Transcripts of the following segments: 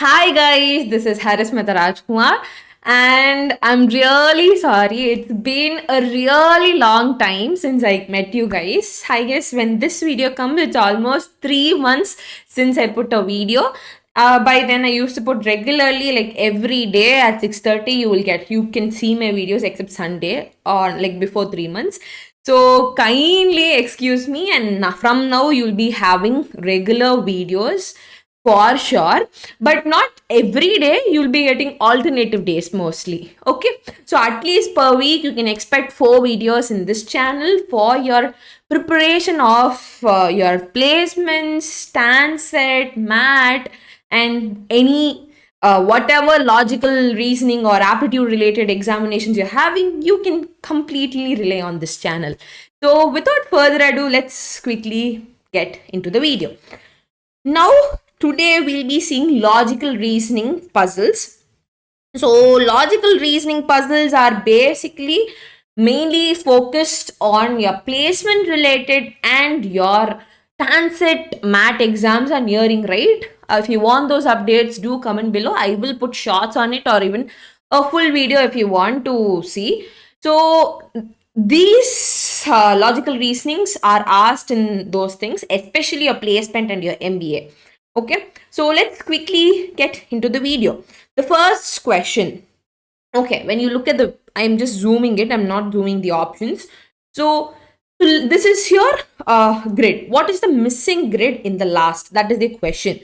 Hi guys, this is Harismita Rajkumar and I'm really sorry. It's been a really long time since I met you guys. I guess when this video comes, it's almost 3 months since I put a video. By then I used to put regularly, like every day at 6:30 you can see my videos except Sunday or like before 3 months. So kindly excuse me, and from now you'll be having regular videos for sure, but not every day. You'll be getting alternative days mostly. Okay, so at least per week you can expect 4 videos in this channel for your preparation of your placements, TANCET, MAT, and any whatever logical reasoning or aptitude related examinations you're having. You can completely rely on this channel. So without further ado, let's quickly get into the video. Now, today we'll be seeing logical reasoning puzzles. So, logical reasoning puzzles are basically mainly focused on your placement related and your TANCET MAT exams are nearing, right? If you want those updates, do comment below. I will put shots on it or even a full video if you want to see. So, these logical reasonings are asked in those things, especially your placement and your MBA. Okay, so let's quickly get into the video. The first question. Okay, when you look at I'm just zooming it, I'm not zooming the options. So this is your grid. What is the missing grid in the last? That is the question.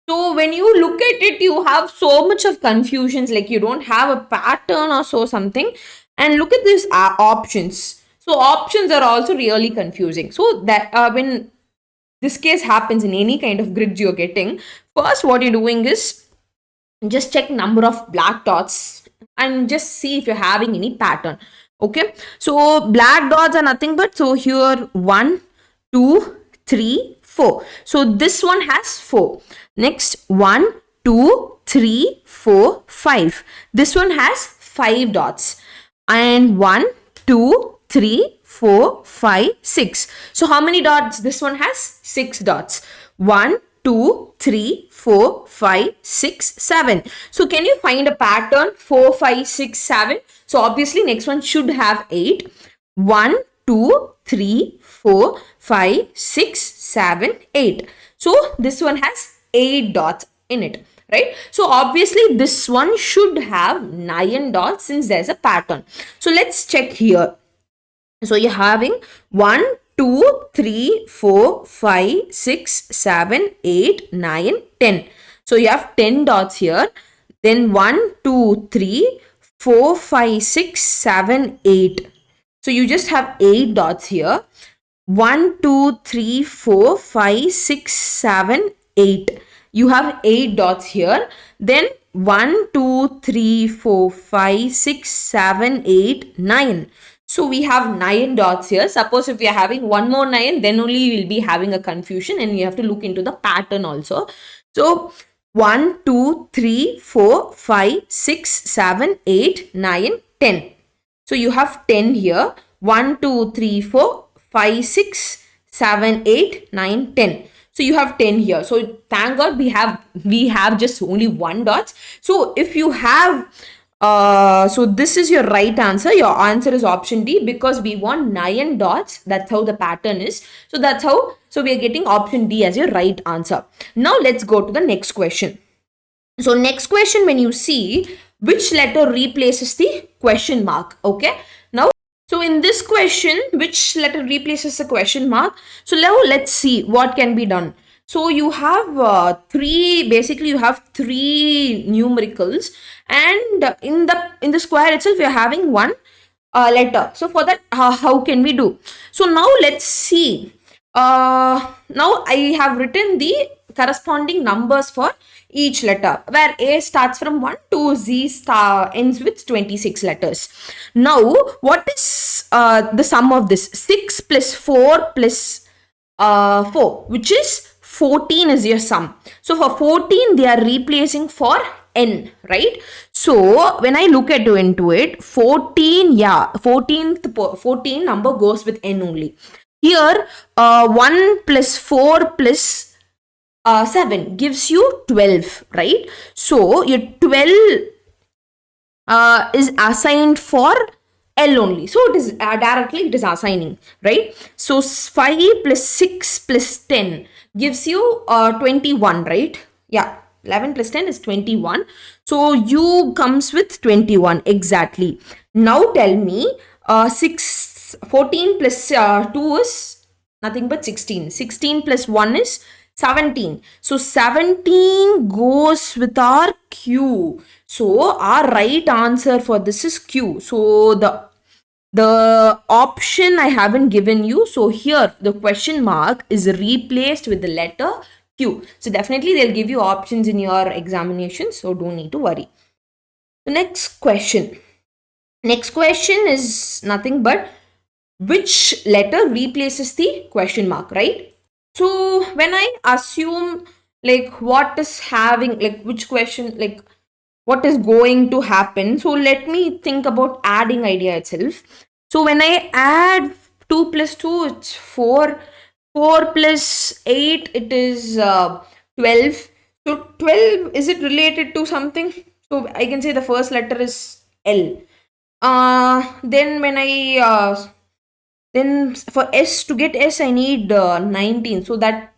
So when you look at it, you have so much of confusions, like you don't have a pattern or so something. And look at these options. So options are also really confusing. So that when this case happens in any kind of grids you're getting, first what you're doing is just check number of black dots and just see if you're having any pattern. Okay, so black dots are nothing but, so here 1 2 3 4, so this one has 4. Next 1 2 3 4 5, this one has 5 dots, and 1 2 3 4 5 6. So how many dots? This one has 6 dots. 1 2 3 4 5 6 7. So can you find a pattern? 4 5 6 7. So obviously next one should have 8. 1 2 3 4 5 6 7 8. So this one has 8 dots in it, right? So obviously this one should have 9 dots since there's a pattern. So let's check here. So you're having 1 2 3 4 5 6 7 8 9 10. So you have 10 dots here. Then 1 2 3 4 5 6 7 8. So you just have 8 dots here. 1 2 3 4 5 6 7 8. You have 8 dots here. Then 1 2 3 4 5 6 7 8 9. So we have 9 dots here. Suppose if we are having one more 9, then only you will be having a confusion, and you have to look into the pattern also. So 1 2 3 4 5 6 7 8 9 10. So you have 10 here. 1 2 3 4 5 6 7 8 9 10. So you have 10 here. So thank God we have just only 1 dot. So if you have so this is your right answer. Your answer is option D, because we want 9 dots. That's how the pattern is. So that's how, so we are getting option D as your right answer. Now let's go to the next question. So next question, when you see which letter replaces the question mark. Okay. Now, so in this question, which letter replaces the question mark? So now let's see what can be done. So you have basically you have 3 numericals, and in the square itself you're having 1 letter. So for that, how can we do? So now let's see. Now I have written the corresponding numbers for each letter, where A starts from 1 to Z ends with 26 letters. Now what is the sum of this? 6 plus 4 plus 4, which is 14 is your sum. So for 14 they are replacing for n, right? So when I look into it, 14, yeah, 14 number goes with n only. Here 1 plus 4 plus 7 gives you 12, right? So your 12 is assigned for L only. So it is directly it is assigning, right? So 5 plus 6 plus 10 gives you 21, right? Yeah, 11 plus 10 is 21. So U comes with 21 exactly. Now tell me 14 plus 2 is nothing but 16. 16 plus 1 is 17. So 17 goes with our Q. So our right answer for this is Q. So the option I haven't given you. So here the question mark is replaced with the letter Q. So definitely they'll give you options in your examination. So don't need to worry. The next question. Next question is nothing but which letter replaces the question mark, right? So when I assume like what is having, like which question, like what is going to happen, so let me think about adding idea itself. So when I add 2 plus 2, it's 4. 4 plus 8, it is 12. So 12, is it related to something? So I can say the first letter is L. Then when I then for S, to get S I need 19. So that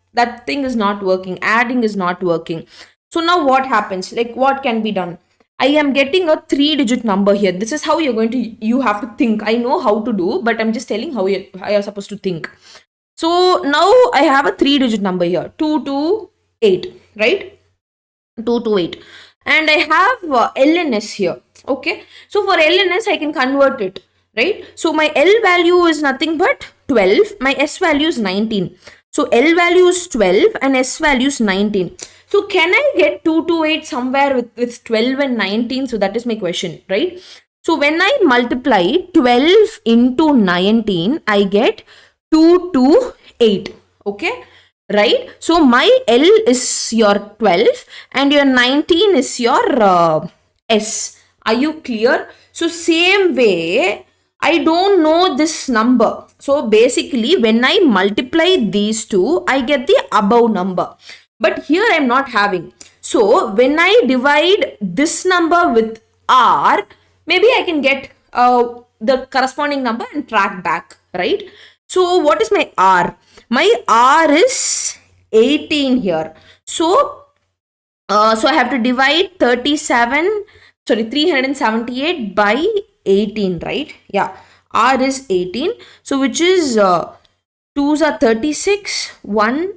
thing is not working, adding is not working. So now what happens, like what can be done? I am getting a 3-digit number here. This is how you have to think. I know how to do, but I'm just telling how you're supposed to think. So now I have a 3-digit number here, 228, right? 228, and I have LNS here. Okay, so for LNS I can convert it, right? So my L value is nothing but 12, my S value is 19. So L value is 12 and S value is 19. So can I get 228 somewhere with 12 and 19? So that is my question, right? So when I multiply 12 into 19, I get 228. Okay, right? So my L is your 12 and your 19 is your S. Are you clear? So same way, I don't know this number. So basically when I multiply these two, I get the above number. But here I'm not having. So when I divide this number with R, maybe I can get the corresponding number and track back, right? So what is my R? My R is 18 here. So so I have to divide 378 by 18, right? Yeah, R is 18. So which is 2s are 36, 1,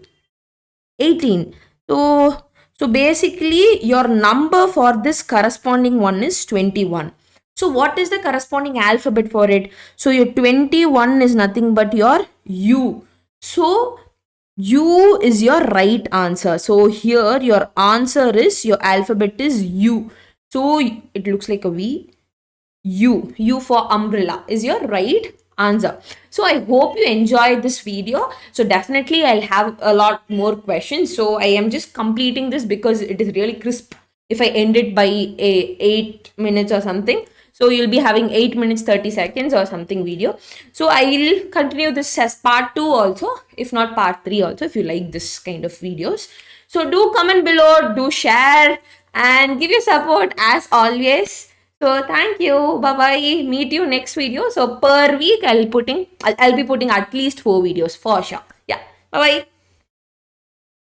18. So basically your number for this corresponding one is 21. So what is the corresponding alphabet for it? So your 21 is nothing but your U. So U is your right answer. So here your answer is, your alphabet is U. So it looks like a V. U for umbrella is your right answer. So I hope you enjoyed this video. So definitely I'll have a lot more questions. So I am just completing this because it is really crisp. If I end it by 8 minutes or something, so you'll be having 8 minutes 30 seconds or something video. So I'll continue this as part 2 also, if not part 3 also, if you like this kind of videos. So do comment below, do share and give your support as always. So thank you. Bye bye. Meet you next video. So per week I'll be putting at least 4 videos for sure. Yeah. Bye bye.